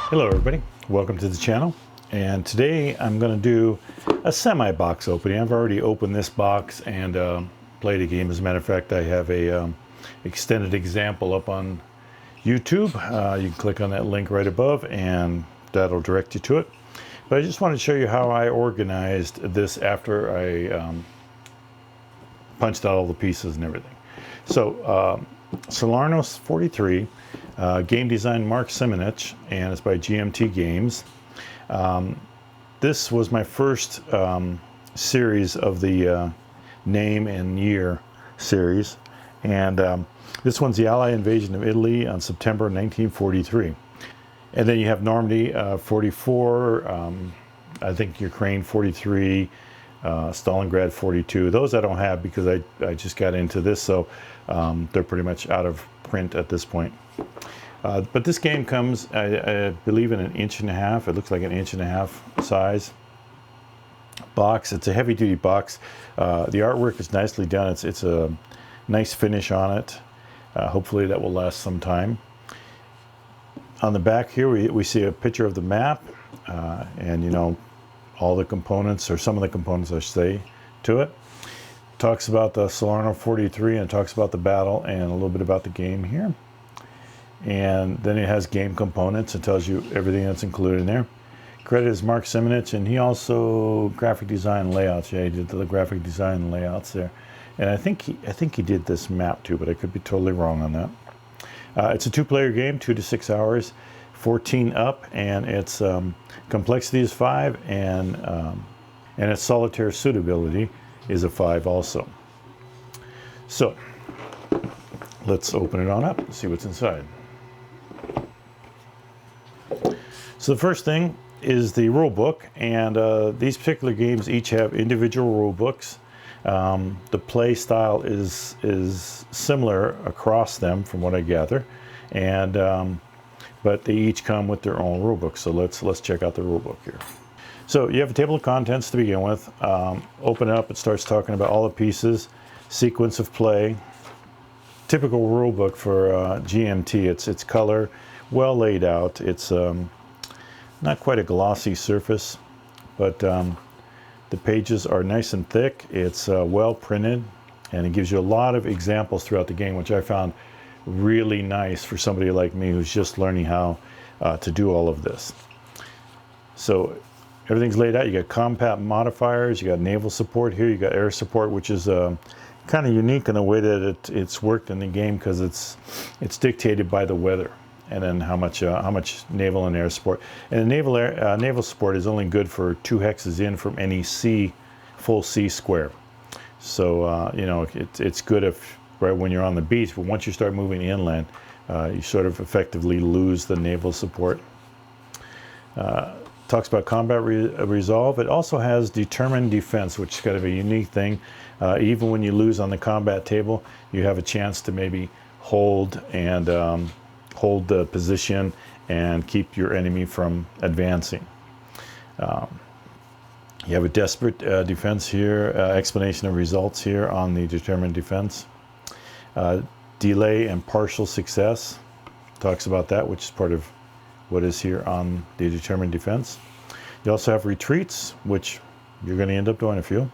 Hello everybody, welcome to the channel, and today I'm going to do a semi-box opening. I've already opened this box and played a game. As a matter of fact, I have a extended example up on YouTube. You can click on that link right above and that'll direct you to it. But I just wanted to show you how I organized this after I punched out all the pieces and everything. So Salerno 43, game design Mark Simonich, and it's by GMT Games. This was my first series of the name and year series, and this one's the Allied invasion of Italy on September 1943. And then you have Normandy 44, I think Ukraine 43, Stalingrad 42. Those I don't have because I just got into this, so they're pretty much out of print at this point. But this game comes, I believe, in an 1.5 inch. It looks like an 1.5 inch size box. It's a heavy-duty box. The artwork is nicely done. It's a nice finish on it. Hopefully that will last some time. On the back here, we see a picture of the map, and you know, all the components, or some of the components I should say, to it. Talks about the Salerno 43 and talks about the battle and a little bit about the game here. And then it has game components. It tells you everything that's included in there. Credit is Mark Simonich, and he also graphic design layouts. Yeah, he did the graphic design layouts there. And I think he did this map too, but I could be totally wrong on that. It's a 2-player game, 2 to 6 hours, 14 up, and its complexity is 5, and its solitaire suitability is a 5 also. So let's open it on up and see what's inside. So the first thing is the rule book, and these particular games each have individual rule books. The play style is similar across them from what I gather, and but they each come with their own rule book. So let's check out the rule book here. So you have a table of contents to begin with. Open it up, it starts talking about all the pieces, sequence of play. Typical rule book for GMT. It's color, well laid out. It's not quite a glossy surface, but the pages are nice and thick. It's well printed, and it gives you a lot of examples throughout the game, which I found really nice for somebody like me who's just learning how to do all of this. So everything's laid out. You got combat modifiers, you got naval support here, you got air support, which is kind of unique in the way that it's worked in the game, because it's dictated by the weather, and then how much naval and air support. And the naval support is only good for 2 hexes in from any full C square. So you know, it's good if right when you're on the beach, but once you start moving inland, you sort of effectively lose the naval support. Talks about combat resolve. It also has determined defense, which is kind of a unique thing. Even when you lose on the combat table, you have a chance to maybe hold the position and keep your enemy from advancing. You have a desperate defense here, explanation of results here on the determined defense. Delay and partial success, talks about that, which is part of what is here on the determined defense. You also have retreats, which you're going to end up doing a few.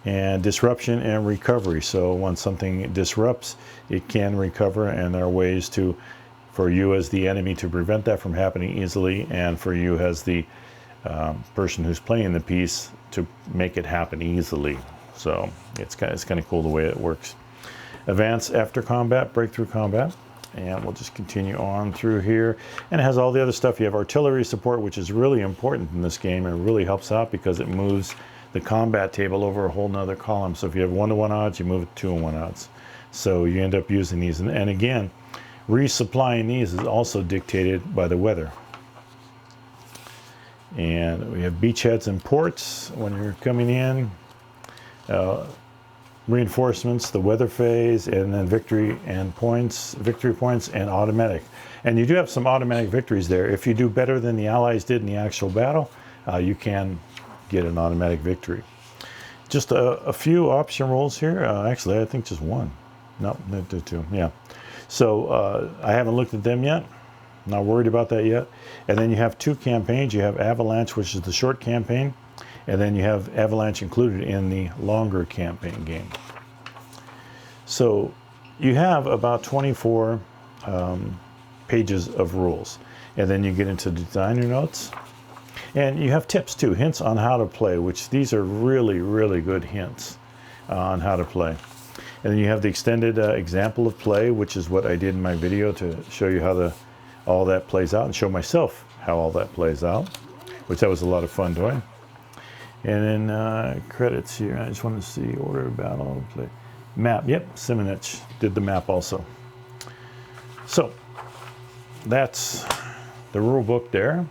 And disruption and recovery. So when something disrupts, it can recover, and there are ways for you as the enemy to prevent that from happening easily, and for you as the person who's playing the piece to make it happen easily. So it's kind of cool the way it works. Advance after combat, breakthrough combat. And we'll just continue on through here. And it has all the other stuff. You have artillery support, which is really important in this game, and it really helps out because it moves the combat table over a whole nother column. So if you have 1-to-1 odds, you move it to 2-to-1 odds. So you end up using these. And again, resupplying these is also dictated by the weather. And we have beachheads and ports when you're coming in. Reinforcements, the weather phase, and then victory points, and automatic. And you do have some automatic victories there. If you do better than the Allies did in the actual battle, you can get an automatic victory. Just a few option rolls here. Actually, I think just one. No, two. Yeah. So I haven't looked at them yet. Not worried about that yet. And then you have two campaigns. You have Avalanche, which is the short campaign, and then you have Avalanche included in the longer campaign game. So you have about 24 pages of rules, and then you get into designer notes, and you have tips too, hints on how to play, which these are really good hints on how to play. And then you have the extended example of play, which is what I did in my video to show you how all that plays out and show myself how all that plays out, which that was a lot of fun doing. And then credits here. I just want to see order of battle, play, map. Yep, Simonich did the map also. So that's the rule book there.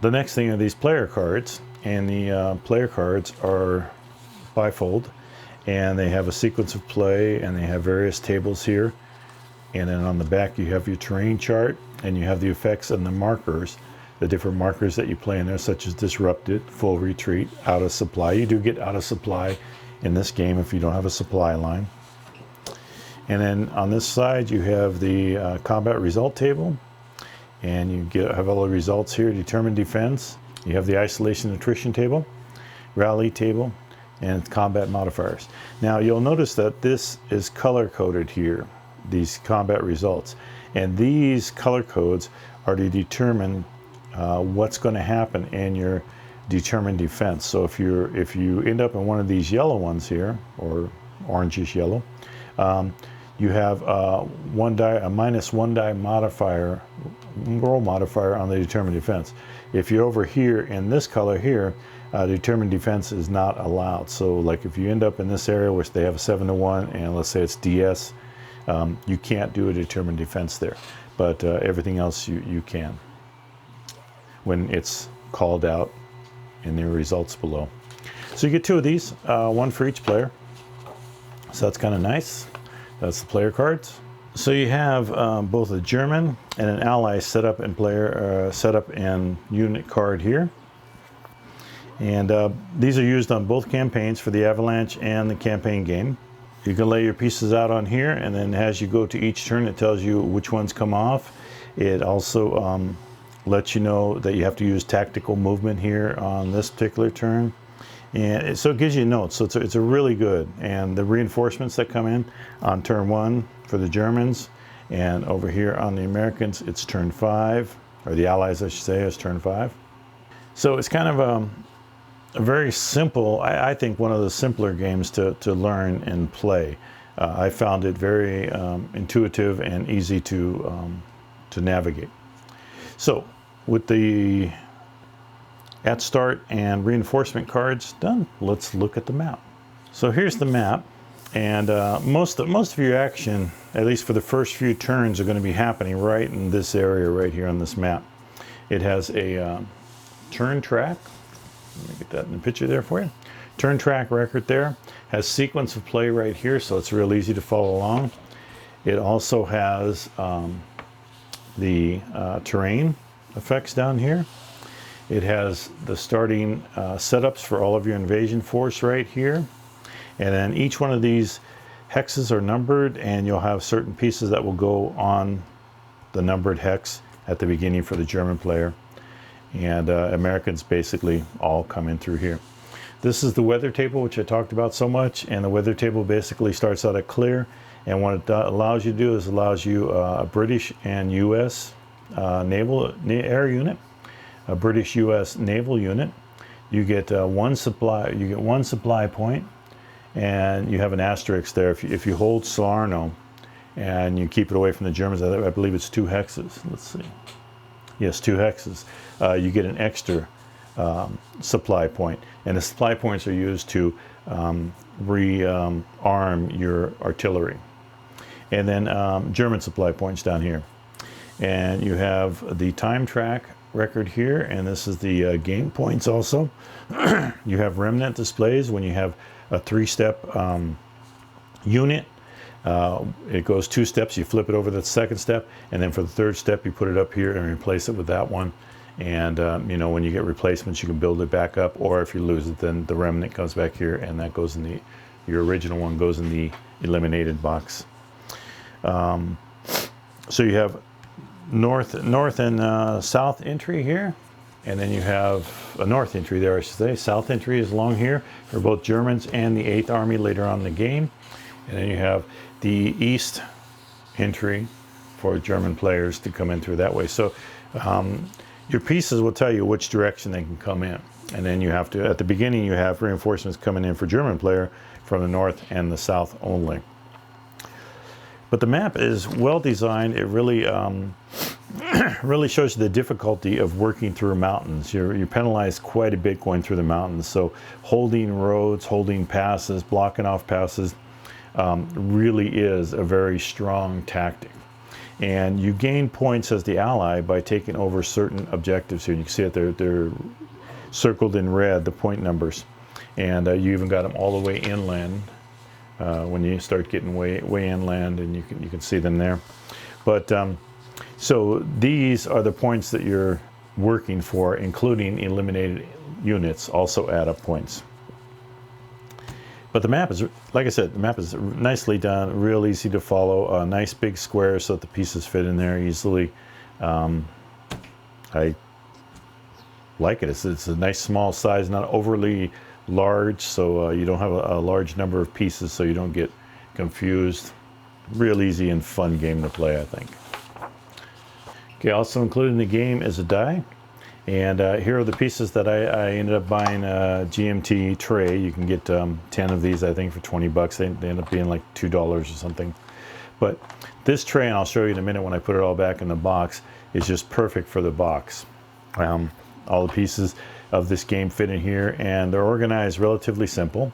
The next thing are these player cards, and the player cards are bifold, and they have a sequence of play, and they have various tables here. And then on the back you have your terrain chart, and you have the effects and the markers, the different markers that you play in there, such as disrupted, full retreat, out of supply. You do get out of supply in this game if you don't have a supply line. And then on this side you have the combat result table, and you have all the results here. Determined defense, you have the isolation attrition table, rally table, and combat modifiers. Now you'll notice that this is color coded here, these combat results, and these color codes are to determine what's going to happen in your determined defense. So if you end up in one of these yellow ones here, or orangish yellow, you have a -1 die modifier, roll modifier on the determined defense. If you're over here in this color here, determined defense is not allowed. So like if you end up in this area which they have a 7-1, and let's say it's DS, you can't do a determined defense there, but everything else you can when it's called out in the results below. So you get two of these, one for each player. So that's kind of nice. That's the player cards. So you have both a German and an ally setup and unit card here. And these are used on both campaigns for the Avalanche and the campaign game. You can lay your pieces out on here, and then as you go to each turn, it tells you which ones come off. It also lets you know that you have to use tactical movement here on this particular turn. And so it gives you notes. So it's a really good. And the reinforcements that come in on turn 1 for the Germans, and over here on the Americans, it's turn 5, or the Allies, I should say, is turn 5. So it's kind of a very simple, I think one of the simpler games to learn and play. I found it very intuitive and easy to navigate. So with the at start and reinforcement cards done, let's look at the map. So here's the map, and most of your action, at least for the first few turns, are going to be happening right in this area right here on this map. It has a turn track. Let me get that in the picture there for you. Turn track record there. Has sequence of play right here, so it's real easy to follow along. It also has the terrain effects down here. It has the starting setups for all of your invasion force right here. And then each one of these hexes are numbered, and you'll have certain pieces that will go on the numbered hex at the beginning for the German player. And Americans basically all come in through here. This is the weather table, which I talked about so much, and the weather table basically starts out at clear, and what it allows you to do is allows you a British and US naval air unit, a British US naval unit. You get one supply point, and you have an asterisk there. If you hold Salerno and you keep it away from the Germans, I believe it's 2 hexes. Let's see. Yes, 2 hexes. You get an extra supply point, and the supply points are used to re-arm your artillery. And then German supply points down here. And you have the time track record here, and this is the game points also. You have remnant displays when you have a 3-step unit. It goes 2 steps, you flip it over the 2nd step, and then for the 3rd step you put it up here and replace it with that one. And you know, when you get replacements, you can build it back up, or if you lose it, then the remnant comes back here, and that goes in your original one goes in the eliminated box. So you have north and south entry here, and then you have a north entry there, I should say. South entry is along here for both Germans and the 8th Army later on in the game. And then you have the east entry for German players to come in through that way. So your pieces will tell you which direction they can come in. And then you have to, at the beginning, you have reinforcements coming in for German player from the north and the south only. But the map is well designed. It really really shows you the difficulty of working through mountains. You're penalized quite a bit going through the mountains. So holding roads, holding passes, blocking off passes really is a very strong tactic. And you gain points as the ally by taking over certain objectives here. You can see that they're circled in red, the point numbers. And you even got them all the way inland. When you start getting way inland, and you can see them there. But so these are the points that you're working for, including eliminated units also add up points. But the map is, like I said, the map is nicely done, real easy to follow, a nice big square so that the pieces fit in there easily. I like it. It's a nice small size, not overly large, so you don't have a large number of pieces, so you don't get confused. Real easy and fun game to play, I think. Okay, also included in the game is a die, and here are the pieces that I ended up buying a GMT tray. You can get 10 of these, I think, for 20 bucks. They end up being like $2 or something. But this tray, and I'll show you in a minute when I put it all back in the box, is just perfect for the box. All the pieces of this game fit in here, and they're organized relatively simple.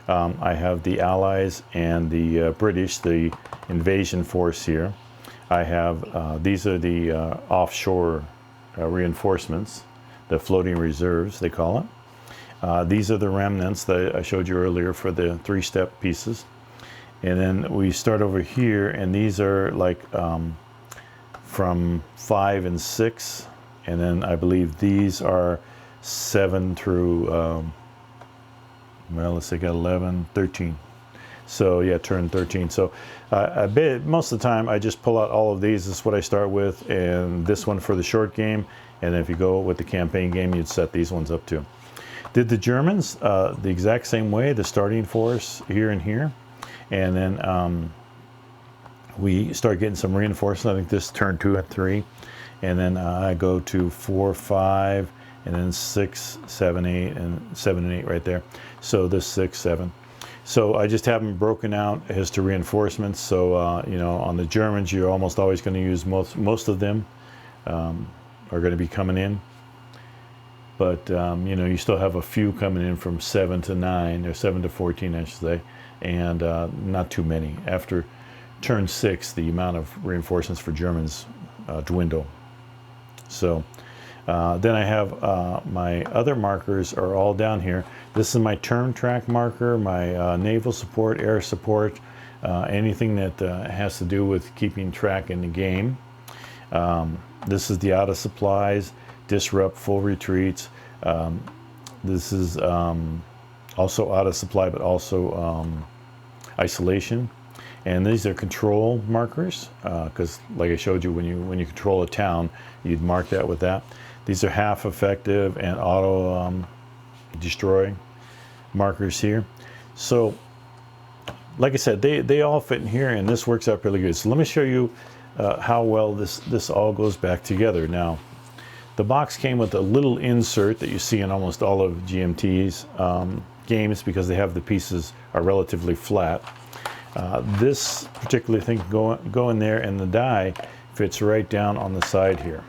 I have the Allies and the British, the invasion force here. I have, these are the offshore reinforcements, the floating reserves, they call it. These are the remnants that I showed you earlier for the 3-step pieces. And then we start over here, and these are like from 5 and 6. And then I believe these are 7 through, well, let's say got 11, 13. So yeah, turn 13. So most of the time I just pull out all of these. This is what I start with, and this one for the short game. And if you go with the campaign game, you'd set these ones up too. Did the Germans the exact same way, the starting force here and here. And then we start getting some reinforcements. I think this turn 2 and 3. And then I go to 4, 5, and then 6, 7, 8, and 7 and 8 right there. So this 6, 7. So I just have them broken out as to reinforcements. So you know, on the Germans, you're almost always going to use most of them are going to be coming in. But you know, you still have a few coming in from 7 to 9, or 7 to 14, I should say, and not too many. After turn 6, the amount of reinforcements for Germans dwindle. So then I have my other markers are all down here. This is my turn track marker, my naval support, air support, anything that has to do with keeping track in the game. This is the out of supplies, disrupt, full retreats. This is also out of supply, but also isolation. And these are control markers, because like I showed you, when you control a town, you'd mark that with that. These are half effective and auto destroy markers here. So like I said, they all fit in here, and this works out really good. So let me show you how well this all goes back together. Now, the box came with a little insert that you see in almost all of GMT's games, because they have the pieces are relatively flat. This particular thing go in there, and the die fits right down on the side here,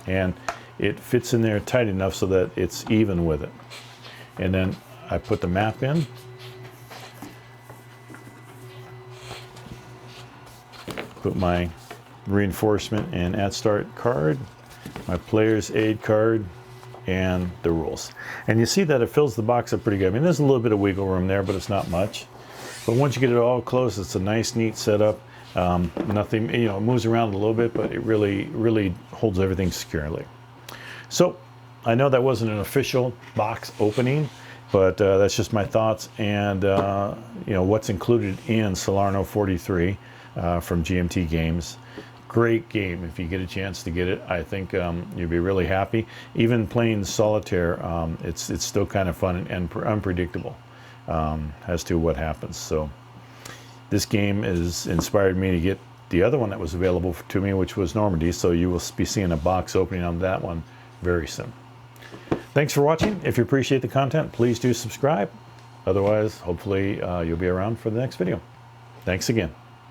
and it fits in there tight enough so that it's even with it. And then I put the map in, put my reinforcement and at start card, my player's aid card, and the rules. And you see that it fills the box up pretty good. I mean, there's a little bit of wiggle room there, but it's not much. But once you get it all close, it's a nice, neat setup. Nothing, you know, it moves around a little bit, but it really holds everything securely. So I know that wasn't an official box opening, but that's just my thoughts and you know, what's included in Salerno 43 from GMT Games. Great game. If you get a chance to get it, I think you'll be really happy. Even playing solitaire, it's still kind of fun and unpredictable as to what happens. So this game has inspired me to get the other one that was available to me, which was Normandy. So you will be seeing a box opening on that one very soon. Thanks for watching. If you appreciate the content, please do subscribe. Otherwise, hopefully you'll be around for the next video. Thanks again.